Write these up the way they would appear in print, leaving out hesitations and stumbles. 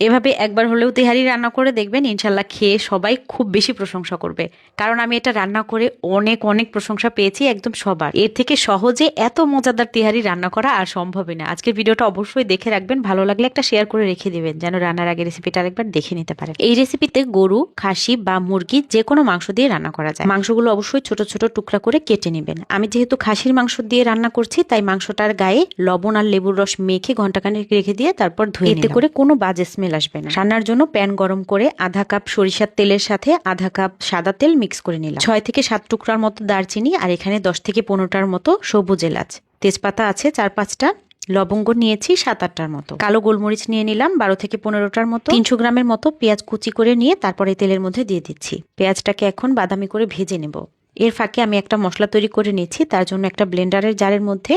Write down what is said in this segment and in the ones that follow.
এভাবে একবার হলেও তেহারি রান্না করে দেখবেন, ইনশাল্লাহ খেয়ে সবাই খুব বেশি প্রশংসা করবে। কারণ আমি এটা রান্না করে অনেক অনেক প্রশংসা পেয়েছি একদম সবার। এর থেকে সহজে এত মজাদার তেহারি রান্না করা আর সম্ভবই না। আজকের ভিডিওটা অবশ্যই দেখে রাখবেন, ভালো লাগলে একটা শেয়ার করে রেখে দিবেন যেন রান্নার আগে রেসিপিটা আরেকবার দেখে নিতে পারেন। এই রেসিপিতে গরু, খাসি বা মুরগি যে কোনো মাংস দিয়ে রান্না করা যায়। মাংসগুলো অবশ্যই ছোট ছোট টুকরা করে কেটে নেবেন। আমি যেহেতু খাসির মাংস দিয়ে রান্না করছি তাই মাংসটার গায়ে লবণ আর লেবুর রস মেখে ঘন্টাখানেক রেখে দিয়ে তারপর ধুয়ে নিলাম। এতে করে কোনো বাজে স্মেল আসবে না। রান্নার জন্য প্যান গরম করে আধা কাপ সরিষার তেলের সাথে আধা কাপ সাদা তেল মিক্স করে নিলাম। 6 থেকে 7 টুকরার মতো দারচিনি আর এখানে 10 থেকে 15টার মতো সবুজ এলাচ, তেজপাতা আছে 4-5টা, লবঙ্গ নিয়েছি 7-8টার মতো, কালো গোলমরিচ নিয়ে নিলাম 12 থেকে 15টার মতো, 300 গ্রামের মতো পেঁয়াজ কুচি করে নিয়ে তারপরে তেলের মধ্যে দিয়ে দিচ্ছি। পেঁয়াজটাকে এখন বাদামি করে ভেজে নেব। এর ফাঁকে আমি একটা মশলা তৈরি করে নিচ্ছি। তার জন্য একটা ব্লেন্ডারের জারের মধ্যে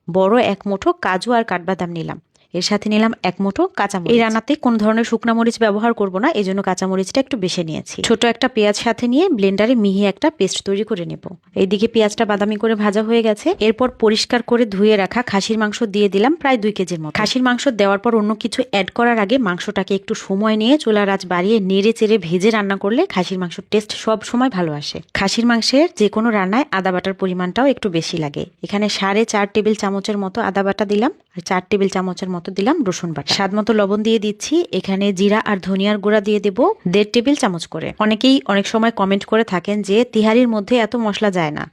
বড় 1 মুঠো কাজু আর কাঠবাদাম নিলাম। এর সাথে নিলাম 1 মুঠো কাঁচামরিচ। এই রান্নাতে কোন ধরনের শুকনা মরিচ ব্যবহার করব না, এই জন্য কাঁচামরিচটা একটু বেশি নিয়েছি। ছোট একটা পেঁয়াজ সাথে নিয়ে ব্লেন্ডারে মিহি একটা পেস্ট তৈরি করে নেব। এইদিকে পেঁয়াজটা বাদামি করে ভাজা হয়ে গেছে। এরপর পরিষ্কার করে ধুয়ে রাখা খাসির মাংস দিয়ে দিলাম প্রায় 2 কেজির মতো। খাসির মাংস দেওয়ার পর অন্য কিছু অ্যাড করার আগে মাংসটাকে একটু সময় নিয়ে চুলার আঁচ বাড়িয়ে নেড়ে চেড়ে ভেজে রান্না করলে খাসির মাংসের টেস্ট সব সময় ভালো আসে। খাসির মাংসের যে কোনো রান্নায় আদা বাটার পরিমাণটাও একটু বেশি লাগে। এখানে 4.5 টেবিল চামচের মতো আদা বাটা দিলাম আর 4 টেবিল চামচের মতো দিলাম রসুন বাটা। স্বাদ মতো লবণ দিয়ে দিচ্ছি। এখানে জিরা আর ধনিয়ার গুঁড়া দিয়ে দেব 1.5 টেবিল চামচ করে। অনেকেই অনেক সময় কমেন্ট করে থাকেন যে তিহারির মধ্যে এত মশলা যায় না।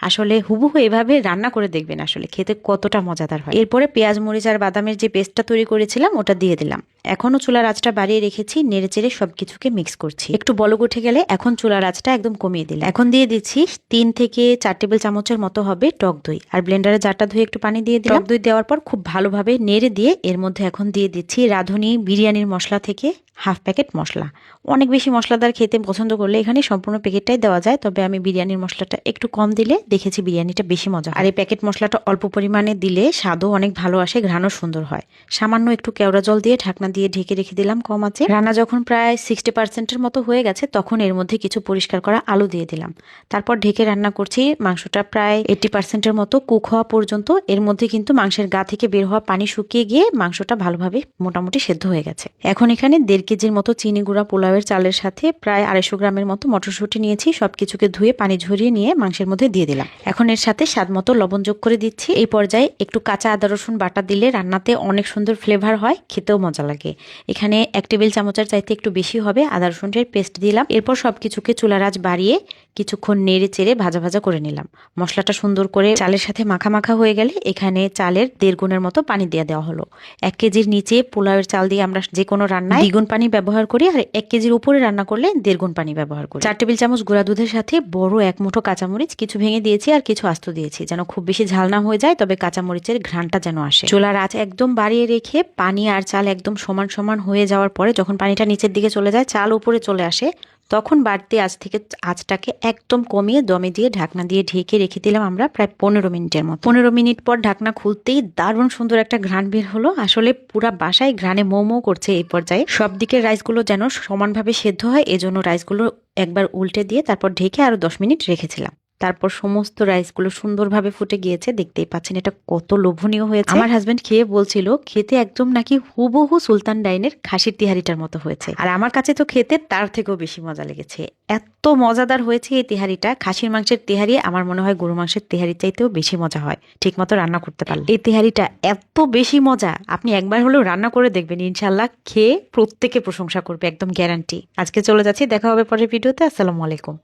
আসলে হুবহু এভাবে রান্না করে দেখবেন, আসলে খেতে কতটা মজাদার হয়। এরপরে পেঁয়াজ, মরিচ আর বাদামের যে পেস্টটা তৈরি করেছিলাম ওটা দিয়ে দিলাম। এখনো চুলার আঁচটা বাড়িয়ে রেখেছি, নেড়ে চেড়ে সবকিছুকে মিক্স করছি। একটু বলক উঠে গেলে এখন চুলার আঁচটা একদম কমিয়ে দিলাম। এখন দিয়ে দিচ্ছি 3 থেকে 4 টেবিল চামচের মতো হবে টক দই, আর ব্লেন্ডারে জারটা ধুয়ে একটু পানি দিয়ে দিলাম। টক দই দেওয়ার পর খুব ভালোভাবে নেড়ে দিয়ে এর মধ্যে এখন দিয়ে দিচ্ছি রাঁধুনি বিরিয়ানির মশলা থেকে হাফ প্যাকেট মশলা। অনেক বেশি মশলাদার খেতে পছন্দ করলে এখানে সম্পূর্ণ প্যাকেটটাই দেওয়া যায়, তবে আমি বিরিয়ানির মশলাটা একটু কম দিলে দেখেছি বিরিয়ানিটা বেশি মজা। আর এই প্যাকেট মশলাটা অল্প পরিমাণে দিলে স্বাদও অনেক ভালো আসে, ঘ্রাণও সুন্দর হয়। সামান্য একটু কেওড়া জল দিয়ে ঢাকনা দিয়ে ঢেকে রেখে দিলাম কম আঁচে। রান্না যখন প্রায় 60%-এর মতো হয়ে গেছে তখন এর মধ্যে কিছু পরিষ্কার করা আলু দিয়ে দিলাম। তারপর ঢেকে রান্না করছি। মাংসটা প্রায় 80%-এর মতো কুক হওয়া পর্যন্ত। এর মধ্যে কিন্তু মাংসের গা থেকে বের হওয়া পানি শুকিয়ে গিয়ে মাংসটা ভালোভাবে মোটামুটি সেদ্ধ হয়ে গেছে। এখন এখানে 1.5 কেজির মতো চিনি গুঁড়া পোলাওয়ের চালের সাথে প্রায় 250 গ্রামের মতো মটরশুঁটি নিয়েছি। সবকিছুকে ধুয়ে পানি ঝরিয়ে নিয়ে মাংসের মধ্যে দিয়ে দিলাম। এখন এর সাথে স্বাদ মতো লবণ যোগ করে দিচ্ছি। এই পর্যায়ে একটু কাঁচা আদা রসুন বাটা দিলে রান্নাতে অনেক সুন্দর ফ্লেভার হয়, খেতেও মজা লাগে। এখানে 1 টেবিল চামচের চাইতে একটু বেশি হবে আদা রসুনের পেস্ট দিলাম। এরপর সবকিছুকে চুলার আঁচ বাড়িয়ে কিছুক্ষণ নেড়ে চেড়ে ভাজা ভাজা করে নিলাম। মশলাটা সুন্দর করে চালের সাথে মাখা মাখা হয়ে গেলে এখানে চালের 1.5 গুণের মতো পানি দিয়ে দেওয়া হলো। 1 কেজির নিচে পোলাওয়ের চাল দিয়ে আমরা যে কোনো রান্নায় 2 গুণ পানি ব্যবহার করি, আর 1 কেজির উপরে রান্না করলে 1.5 গুণ পানি ব্যবহার করি। 4 টেবিল চামচ গুঁড়া দুধের সাথে বড় 1 মুঠো কাঁচামরিচ কিছু ভেঙে দিয়েছি আর কিছু আস্ত দিয়েছি, যেন খুব বেশি ঝাল না হয়ে যায়, তবে কাঁচামরিচের ঘ্রাণটা যেন আসে। চুলার আঁচ একদম বাড়িয়ে রেখে পানি আর চাল একদম সমান সমান হয়ে যাওয়ার পরে যখন পানিটা নিচের দিকে চলে যায়, চাল উপরে চলে আসে, তখন বাড়তি আঁচ থেকে আঁচটাকে একদম কমিয়ে দমে দিয়ে ঢাকনা দিয়ে ঢেকে রেখে দিলাম আমরা প্রায় 15 মিনিটের মতো। 15 মিনিট পর ঢাকনা খুলতেই দারুণ সুন্দর একটা ঘ্রাণ বের হলো। আসলে পুরা বাসায় ঘ্রাণে মৌ মৌ করছে। এই পর্যায়ে সব দিকের রাইসগুলো যেন সমানভাবে সেদ্ধ হয়, এজন্য রাইসগুলো একবার উল্টে দিয়ে তারপর ঢেকে আরো 10 মিনিট রেখেছিলাম। তারপর সমস্ত রাইসগুলো সুন্দরভাবে ফুটে গিয়েছে। দেখতেই পাচ্ছেন এটা কত লোভনীয় হয়েছে। আমার হাজবেন্ড খেয়ে বলছিল খেতে একদম নাকি হুবহু সুলতান ডাইনের খাসির তিহারিটার মতো হয়েছে, আর আমার কাছে তো খেতে তার থেকেও বেশি মজা লেগেছে। এত মজাদার হয়েছে এই তিহারিটা। খাসির মাংসের তিহারি আমার মনে হয় গরু মাংসের তিহারির চাইতেও বেশি মজা হয় ঠিক মতো রান্না করতে পারলে। এই তিহারিটা এত বেশি মজা, আপনি একবার হলেও রান্না করে দেখবেন, ইনশাল্লাহ খেয়ে প্রত্যেকে প্রশংসা করবে, একদম গ্যারান্টি। আজকে চলে যাচ্ছি, দেখা হবে পরের ভিডিওতে। আসসালামু আলাইকুম।